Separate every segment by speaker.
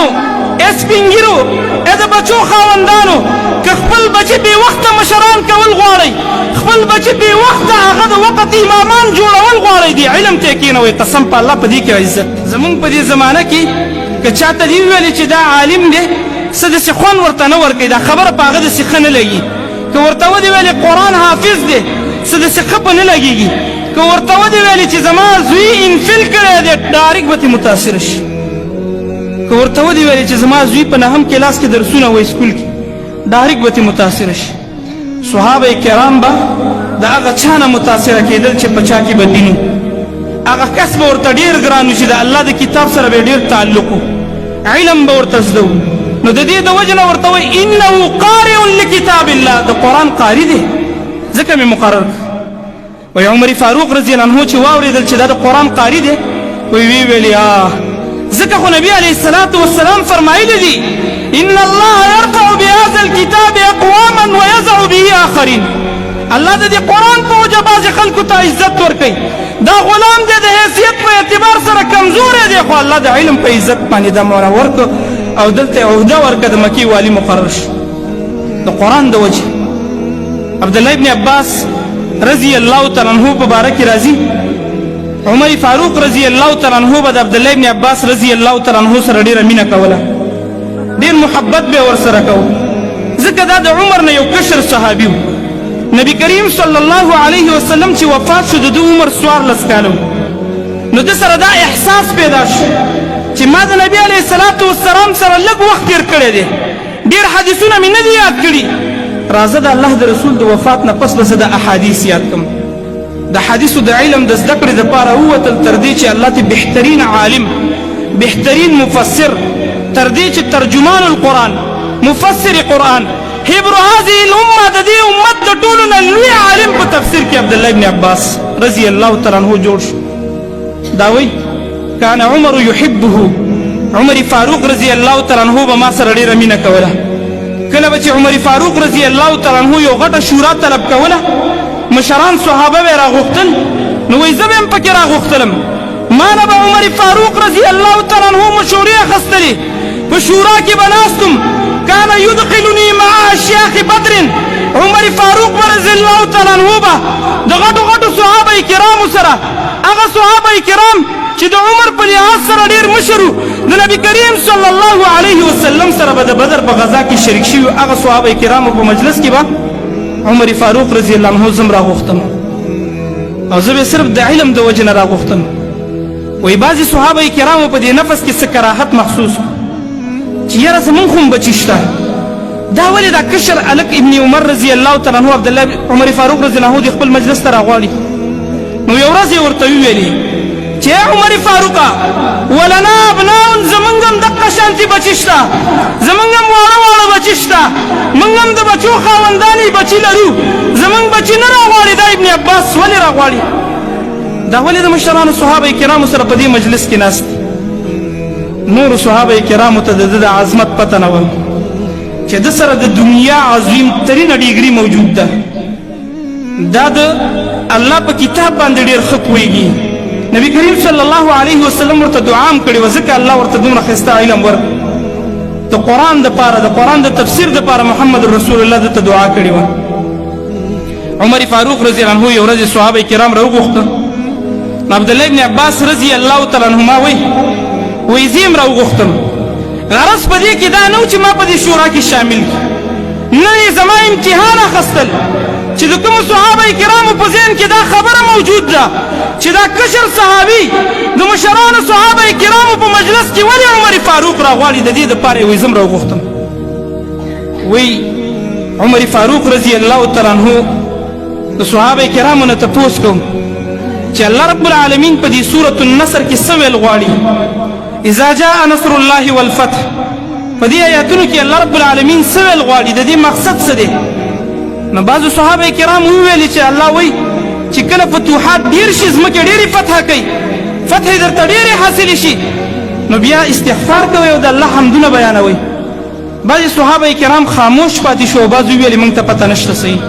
Speaker 1: ځوانانو سپین ږیرو د بچو خاوندانو که خپل بچي بې وخته مشران کول غواړئ خپل بچي بې وخته هغه د وقت امامان جوړول غواړئ دې علم ته کښېنوئ قسم په الله په دې کې عزت زمونږ په دې زمانه کې که چاته دې وویلې چې دا عالم دی څه داسې خوند ورته نه ورکوي دا خبره په هغه داسې ښه نه لګي که ورته ودې ویلې قرآن حافظ دی څه داسې ښه په نه لګېږي که ورته ودې ویلې چې زما زوی انفل کړی دی ډارک به ترې متاثره شي که ورته ودې ویلې چې زما زوی په نهم کلاس کې درسونه وایي سکول کې ډارک به ترې متاثره شي صحابه کرام به د هغه چا نه متاثره کېدل چې په چا کې به دین هغه کس به ورته ډېر ګران و چې د الله د کتاب سره به ډېر تعلق و علم به ورته زده نو د دې د وجه نه ورته وایي انه قارئ لکتاب الله د قرآن قاري دی ځکه مې مقرر وایي عمر فاروق رضی الله عنه چې واورېدل چې دا د قرآن قاري دی وی ویلې ځکه خو نبي علیه الصلاة والسلام فرمایلی دي ان الله يرفع بهذا الكتاب اقواما ويضع به آخرین الله د دې قرآن په وجه بعضې خلکو ته عزت ورکوي دا غلام دی د حیثیت په اعتبار سره کمزوری دی خو الله د علم په عزت باندې دا موره ورکړو او دلته عهده ورکړه د مکې والي مقرر شو د قرآن د وجه عبدالله ابن عباس رضی الله تعالی عنه په باره کې راځي عمر فاروق رضی الله تعالی عنه به د عبدالله ابن عباس رضی الله تعالی عنه سره ډېره مینه کوله ډېر محبت به ورسره کوو ځکه دا د عمر نه یو کشر صحابي و نبی کریم صلی الله علیه وسلم چې وفات شو د ده عمر 14 کاله و نو ده سره دا احساس پیدا شو چې ما د نبي علیه الصلاة والسلام سره لږ وخت تېر کړی دی ډېر حدیثونه مې نه دي یاد کړي راځه د الله د رسول د وفات نه پس به زه د احادیث یاد کړم د حدیثو د علم د زده کړې دپاره ووتل تر دې چې الله ته بهترین عالم بهترین مفسر تر دې چې ترجمان القرآن مفسر قرآن حبر هذه الامه د دې امت د ټولو نه لوی عالم په تفسیر کې عبدالله ابن عباس رضی الله تعالی عنه جوړ شو دا وایي کان عمر یحبه عمر فاروق رضی الله تعالی عنه به ما سره ډېره مینه کوله کله به چې عمر فاروق رضی الله تعالی عنه یو غټه شورا طلب کوله مشران صحابه به راغوښتل نو وایي زه به هم پکې راغوښتلم ما نه به عمر فاروق رضی الله تعالی عنه مشورې اخیستلې په شورا کې به ناستم کان یدخلني مع اشیاخ بدر عمر فاروق رضی الله تعالی عنه به د غټو غټو صحابه کرامو سره هغه صحابه کرام چې د عمر په لحاظ سره ډېر مشر و د نبي کریم صلی الله علیه وسلم سره به د بدر په غزا کې شریک شوي هغه صحابه کرامو په مجلس کې به عمر فاروق رضی الله عنه زم راغوښتم او زه به صرف د علم د وجې نه راغوښتم وایي بعضې صحابه کرامو په دې نفس کې څه کراهت محسوس چې یاره زمونږ خو هم بچي شته دا ولې دا کشر هلک ابن عمر رضی الله تعالی عنه عبدالله عمر فاروق رضی الله عنه د خپل مجلس ته راغواړي نو یو ورځ یې ورته وویلې چې عمر فاروقه ولنا ابناء زمونږ هم دقه شانتي بچي شته زمونږ هم واړه واړه بچي شته موږ هم د بچو خاوندانې بچي لرو زمونږ بچي نه راغواړي دا ابن عباس ولې راغواړي دا ولې د مشرانو صحابه کرامو سره په دې مجلس کې ناست نورو صحابه کرامو ته د ده د عظمت پته نه وه چې ده سره د دنیا عظیم ترینه ډیګري موجود ده دا د الله په کتاب باندې ډېر ښه پوهېږي نبی کریم صلی الله علیه وسلم ورته دعا هم کړې وه ځکه الله ورته دومره ښایسته علم ورکړ د قرآن دپاره د قرآن د تفسیر دپاره محمد رسول الله دته دعا کړې وه عمر فاروق رضی الله عنه یو ورځ صحابه کرام راوغوښته نو عبدالله ابن عباس رضی الله تعالی عنهما وایي زه هم راوغوښتم غرض په دې کې دا نه و چې ما په دې شورا کې شامل نه یې زما امتحان اخیستل چې د کومو صحابه کرامو په ذهن کې دا خبره موجود ده چې دا کشر صحابي د مشرانو صحابه کرامو په مجلس کې ولې عمر فاروق راغواړي د دې دپاره یې وایي زه هم راوغوښتم وایي عمر فاروق رضی الله تعالی عنه د صحابه کرامو نه تپوس کوم چې الله رب العالمین په دې سورة النصر کې څه ویل غواړي اذا جاء نصر الله والفتح په دې آیاتونو کې الله رب العالمین څه ویل غواړي د دې مقصد څه دی نو بعضو صحابه کرام وویلي چې الله وایي چې کله فتوحات ډېر شي ځمکې ډېرې فتح کوي فتح درته ډېرې حاصلې شي نو بیا استغفار کوئ او د الله حمدونه بیانوئ بعضې صحابه کرام خاموش پاتې شو او بعضو ویلې موږ ته پته نشته صحیح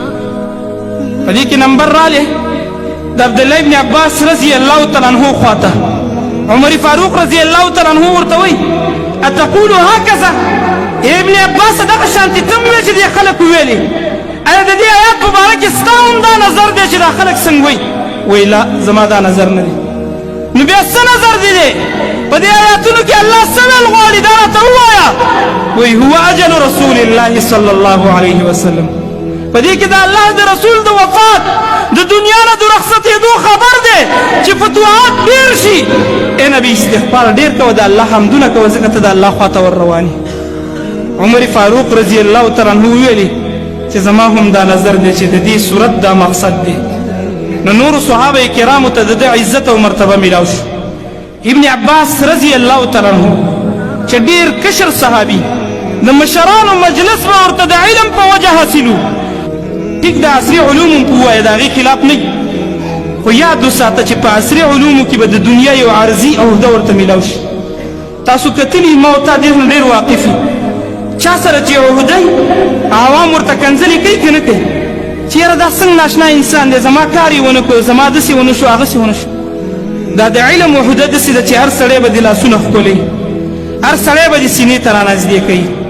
Speaker 1: په دې کې نمبر رالی د عبدالله ابن عباس رضی الله تعالی عنه خواته عمر فاروق رضی الله تعالی عنہ ورته وایي اتقول هكذا ابن عباس دغه شانتې ته هم وایې چې دې خلک وویلې ایا د دې آیات په باره کې ستا هم دا نظر دی چې دا خلک څنګه وایي وایي لا زما دا نظر نه دی نو بیا څه نظر دی دی په دې آیاتونو کې الله څه ویل غواړي دا راته ووایه وایي هو اجل رسول الله صلی الله علیه وسلم په دې کې د الله د رسول د وفات د دنیا نه د رخصتېدو خبر دی چې فتوحات ډېر شي ای نبي استغفار ډېر کوه د الله حمدونه کوه ځکه ته د الله خواته ور روان عمر فاروق رضی الله تعالی عنه ویلي چې زما هم دا نظر دی چې د دې صورت دا مقصد دی نو نورو صحابه کرامو ته د عزت او مرتبه میلاو شو ابن عباس رضی الله تعالی عنه چې ډېر کشر صحابي د مشرانو مجلس به ورته د علم په وجه حاصلو ټیک د عصري علومو په ووایه د هغې خلاف نه خو یاد وساته چې په عصري علومو کې به د دنیا یو عرضي عهده ورته میلاو شي تاسو کتلي ما او تا دې نه ډېر واقف یو چا سره چې عهده عوام ورته کنځلې کوي که نه کوي چې یاره دا څنګه ناشنا انسان دی زما کار یې ونه کړو زما داسې ونه شو هغسې ونه شو دا د علم عهده داسې ده چې هر سړی به دې لاسونه ښکلوي هر سړی به دې سینې ته رانږدې کوي